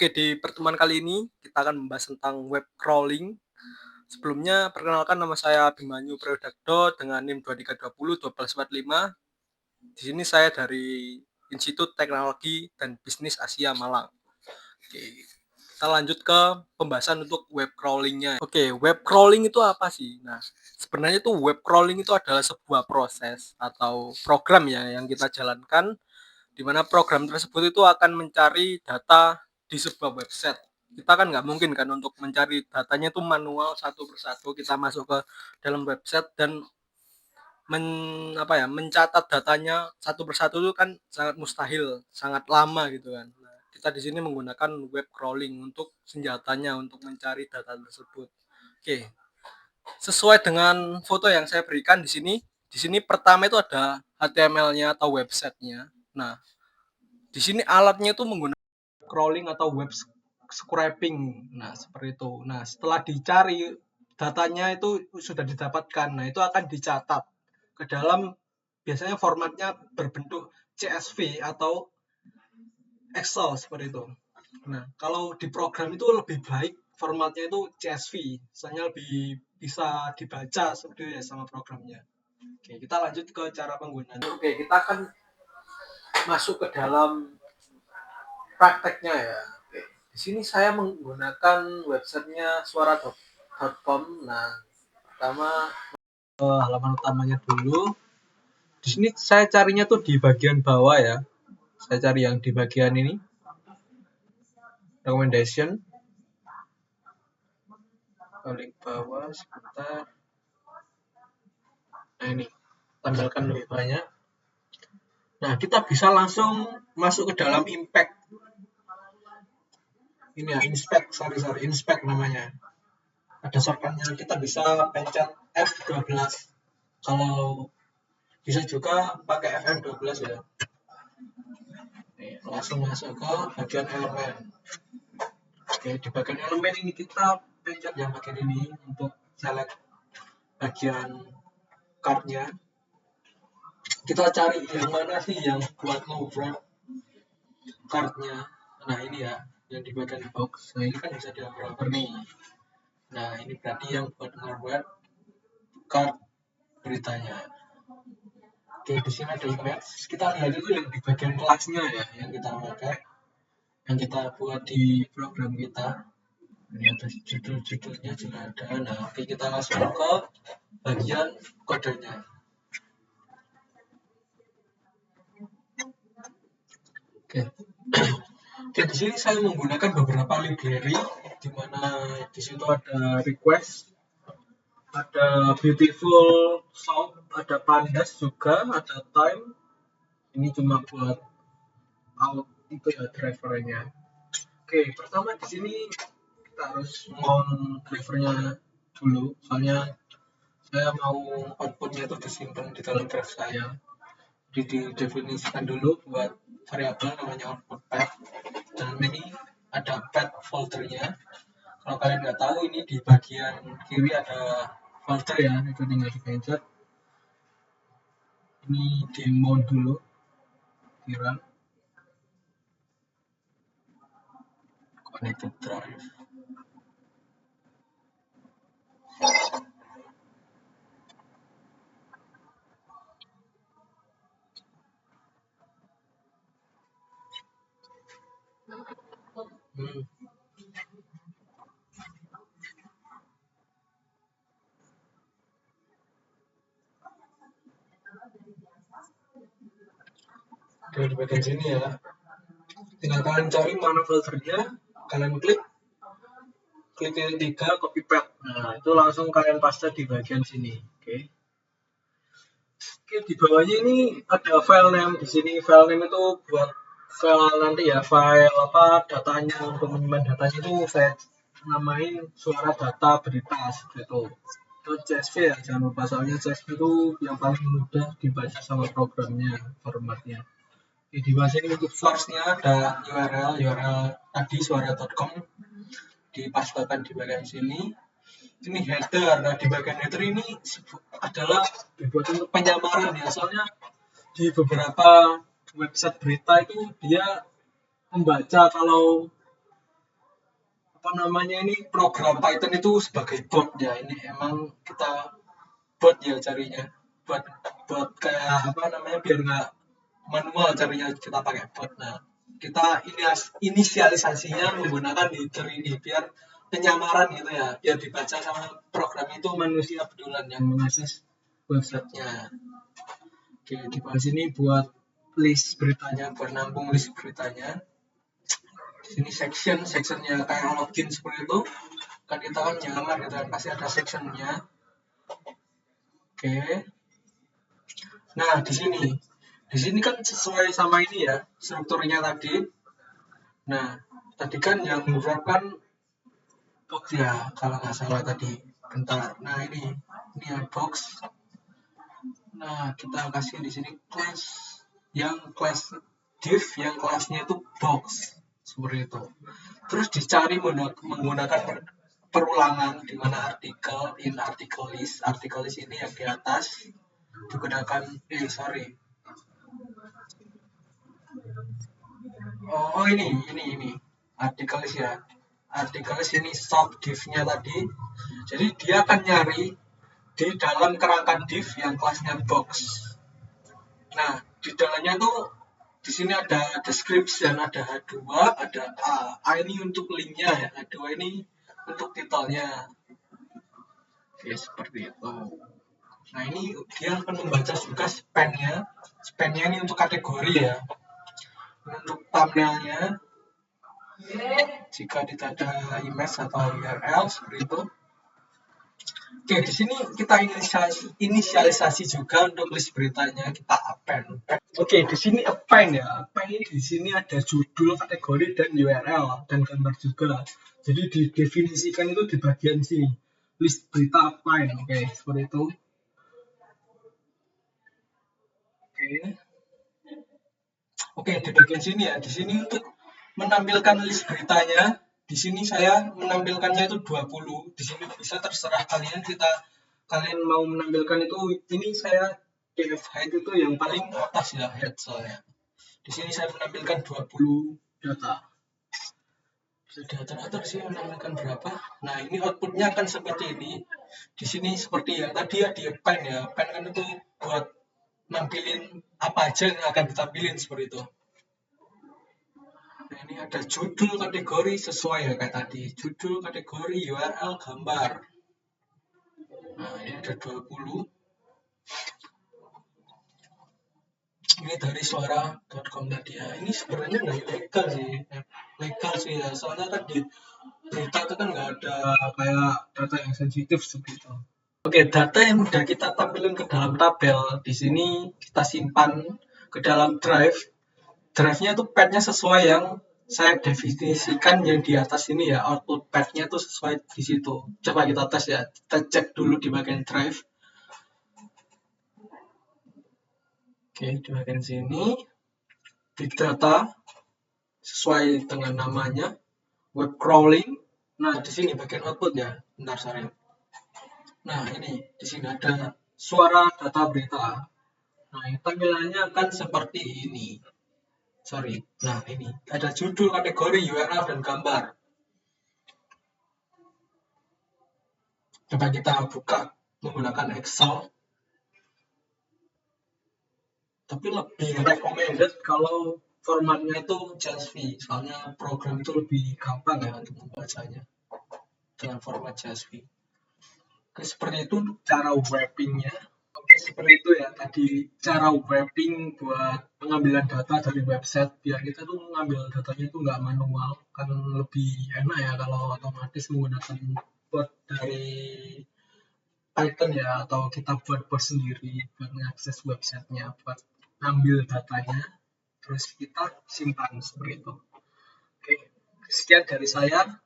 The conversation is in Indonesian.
Oke, di pertemuan kali ini kita akan membahas tentang web crawling. Sebelumnya, perkenalkan nama saya Abimanyu Priodakdo dengan NIM 2320 1245. Di sini saya dari Institut Teknologi dan Bisnis Asia Malang. Oke, kita lanjut ke pembahasan untuk web crawlingnya. Oke, web crawling itu apa sih? Nah, sebenarnya itu web crawling itu adalah sebuah proses atau program ya yang kita jalankan, di mana program tersebut itu akan mencari data di sebuah website. Kita kan nggak mungkin kan untuk mencari datanya itu manual satu persatu, kita masuk ke dalam website dan mencatat datanya satu persatu itu kan sangat mustahil, sangat lama gitu kan. Nah, kita di sini menggunakan web crawling untuk senjatanya untuk mencari data tersebut. Oke, sesuai dengan foto yang saya berikan di sini. Di sini pertama itu ada HTML-nya atau website-nya. Nah, di sini alatnya itu menggunakan crawling atau web scraping. Nah, seperti itu. Nah, setelah dicari datanya itu sudah didapatkan. Nah, itu akan dicatat ke dalam, biasanya formatnya berbentuk CSV atau Excel seperti itu. Nah, kalau di program itu lebih baik formatnya itu CSV, soalnya lebih bisa dibaca seperti ya sama programnya. Oke, kita lanjut ke cara penggunaannya. Oke, kita akan masuk ke dalam prakteknya ya. Oke. Di sini saya menggunakan websitenya suara.com. Nah, pertama halaman utamanya dulu. Di sini saya carinya tuh di bagian bawah ya. Saya cari yang di bagian ini. Recommendation. Paling bawah sebentar. Nah ini, tampilkan lebih banyak. Nah, kita bisa langsung masuk ke dalam impact. Ini ya, inspect namanya. Ada shortcutnya, kita bisa pencet F12. Kalau bisa juga pakai FM12 ya. Nih, langsung masuk ke bagian elemen. Oke, di bagian elemen ini kita pencet yang bagian ini untuk select bagian cardnya. Kita cari yang mana sih yang buat ngobrol cardnya. Nah ini ya, yang di bagian box. Nah ini kan bisa dioper nih. Nah ini berarti yang buat ngobrol card beritanya. Oke, di sini ada image. Kita lihat itu yang di bagian kelasnya ya, yang kita pakai, yang kita buat di program kita. Ini ada judul-judulnya juga ada. Nah, oke, kita langsung ke bagian kodenya. Oke. Oke, di sini saya menggunakan beberapa library, di mana di situ ada request, ada beautiful sound, ada pandas juga, ada time. Ini cuma buat out itu ya drivernya. Oke, pertama di sini kita harus mount drivernya dulu, soalnya saya mau outputnya itu disimpan di dalam drive saya. Jadi didefinisikan dulu buat variabel namanya output path. Dan ini ada path foldernya. Kalau kalian nggak tahu, ini di bagian kiri ada folder ya, itu tinggal dipencet. Ini di mount dulu, di run. Connected drive. Di bagian sini ya, tinggal kalian cari mana foldernya, kalian klik yang 3 copy path. Nah itu langsung kalian paste di bagian sini. Oke, di bawahnya ini ada file name. Di sini file name itu buat file nanti ya, file apa datanya, untuk menyimpan datanya itu saya namain suara data berita seperti itu. Itu CSV ya, jangan lupa, soalnya CSV itu yang paling mudah dibaca sama programnya, formatnya. Di bawah sini untuk source-nya ada URL tadi suara.com, dipastekan di bagian sini. Ini header. Nah, di bagian header ini adalah dibuat untuk penyamaran ya, soalnya di beberapa website berita itu dia membaca kalau apa namanya ini program Python itu sebagai bot ya. Ini emang kita bot ya carinya. Buat kayak apa namanya biar nggak manual carinya kita pakai bot. Nah, kita inisialisasinya menggunakan header ini biar penyamaran gitu ya, biar dibaca sama program itu manusia betulan yang mengakses websitenya. Oke, di bawah sini buat list beritanya, buat nampung list beritanya. Di sini sectionnya kayak login seperti itu. Kan kita kan nyamar gitu kan, pasti ada sectionnya. Oke. Nah, di sini kan sesuai sama ini ya, strukturnya tadi. Nah, tadi kan yang menerapkan box ya, kalau nggak salah tadi. Bentar. Nah, ini ya box. Nah, kita kasih di sini class div yang kelasnya itu box. Seperti itu. Terus dicari menggunakan perulangan di mana article list ini yang di atas digunakan ini artikel list ya. Artikel list ini sub div-nya tadi. Jadi dia akan nyari di dalam kerangka div yang kelasnya box. Nah, di dalamnya tuh di sini ada description, ada H2, ada A. A ini untuk linknya ya, H2 ini untuk titelnya. Oke, seperti itu. Nah, ini dia akan membaca juga span-nya. Span-nya ini untuk kategori ya. Untuk thumbnail-nya, jika tidak ada image atau URL seperti itu. Oke, di sini kita inisialisasi juga untuk list beritanya, kita append. Oke, di sini append ya. Append ini di sini ada judul, kategori, dan URL dan gambar juga. Jadi didefinisikan itu di bagian sini. List berita append. Oke, seperti itu. Oke, di bagian sini ya. Di sini untuk menampilkan list beritanya, di sini saya menampilkannya itu 20. Di sini bisa terserah kalian mau menampilkan itu, ini saya df height itu yang paling atas ya, head soalnya. Di sini saya menampilkan 20 data. Bisa diatur-atur sih menampilkan berapa. Nah, ini outputnya akan seperti ini. Di sini seperti yang tadi ya, di append ya. Append kan itu buat nampilin apa aja yang akan ditampilin seperti itu. Nah, ini ada judul kategori sesuai ya kayak tadi. Judul kategori URL gambar. Nah, ini ada 20. Ini dari suara.com tadi ya. Ini sebenarnya nggak legal sih ya. Soalnya kan di berita itu kan nggak ada kayak data yang sensitif seperti itu. Oke, data yang udah kita tampilin ke dalam tabel, di sini kita simpan ke dalam drive. Drive-nya tuh path-nya sesuai yang saya definisikan yang di atas ini ya, output path-nya tuh sesuai di situ. Coba kita tes ya, kita cek dulu di bagian drive. Oke, di bagian sini, big data, sesuai dengan namanya, web crawling. Nah, di sini bagian output ya, bentar sorry. Nah, ini di sini ada suara data berita. Nah, tampilannya akan seperti ini. Nah, ini ada judul, kategori, URL, dan gambar. Coba kita buka menggunakan Excel. Tapi lebih recommended kalau formatnya itu JSV. Soalnya program itu lebih gampang ya untuk membacanya dengan format JSV. Oke, seperti itu cara wrappingnya. Oke, seperti itu ya tadi cara wrapping buat pengambilan data dari website biar kita tuh mengambil datanya itu nggak manual, kan lebih enak ya kalau otomatis menggunakan bot dari Python ya, atau kita buat sendiri buat mengakses websitenya, buat ngambil datanya terus kita simpan seperti itu. Oke, sekian dari saya.